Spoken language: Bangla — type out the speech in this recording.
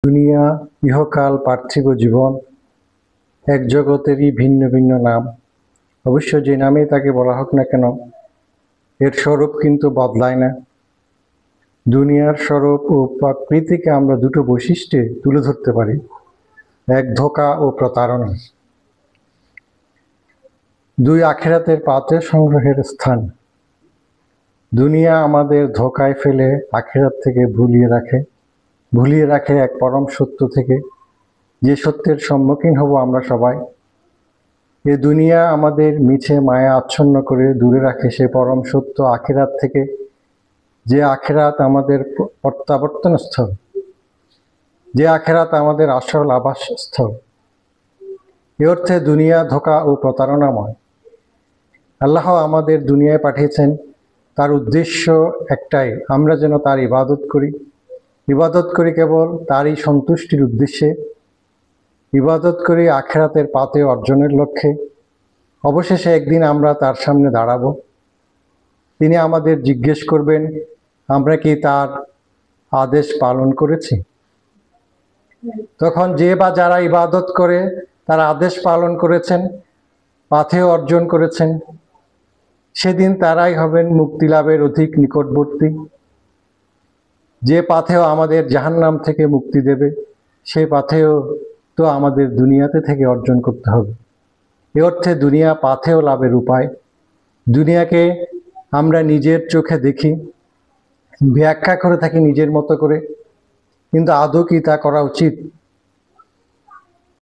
দুনিয়া, ইহকাল, পার্থিব জীবন এক জগতেরই ভিন্ন ভিন্ন নাম। অবশ্য যে নামেই তাকে বলা হোক না কেন, এর স্বরূপ কিন্তু বদলায় না। দুনিয়ার স্বরূপ ও প্রকৃতিকে আমরা দুটো বৈশিষ্ট্যে তুলে ধরতে পারি, এক ধোঁকা ও প্রতারণা, দুই আখিরাতের পাথর সংগ্রহের স্থান। দুনিয়া আমাদের ধোঁকায় ফেলে আখিরাত থেকে ভুলিয়ে রাখে এক পরম সত্য থেকে, যে সত্যের সম্মুখীন হব আমরা সবাই। এ দুনিয়া আমাদের মিছে মায়া আচ্ছন্ন করে দূরে রাখে সে পরম সত্য আখিরাত থেকে, যে আখিরাত আমাদের প্রত্যাবর্তন স্থল, যে আখিরাত আমাদের আসল আবাসস্থল। এ অর্থে দুনিয়া ধোঁকা ও প্রতারণাময়। আল্লাহ আমাদের দুনিয়ায় পাঠিয়েছেন, তার উদ্দেশ্য একটাই, আমরা যেন তার ইবাদত করি কেবল তারই সন্তুষ্টির উদ্দেশ্যে, ইবাদত করি আখিরাতের পাতে অর্জনের লক্ষ্যে। অবশেষে একদিন আমরা তার সামনে দাঁড়াবো, তিনি আমাদের জিজ্ঞেস করবেন, আমরা কি তার আদেশ পালন করেছি? তখন যে বা যারা ইবাদত করে তার আদেশ পালন করেছেন, পাথেয় অর্জন করেছেন, সেদিন তারাই হবেন মুক্তি লাভের অধিক নিকটবর্তী। যে পাথেয় আমাদের জাহান্নাম থেকে মুক্তি দেবে, সেই পাথেয় তো আমাদের দুনিয়াতে থেকে অর্জন করতে হবে। এ অর্থে দুনিয়া পাথেয় লাভের উপায়। দুনিয়াকে আমরা নিজের চোখে দেখি, ব্যাখ্যা করে থাকি নিজের মতো করে, কিন্তু আদৌ কি তা করা উচিত?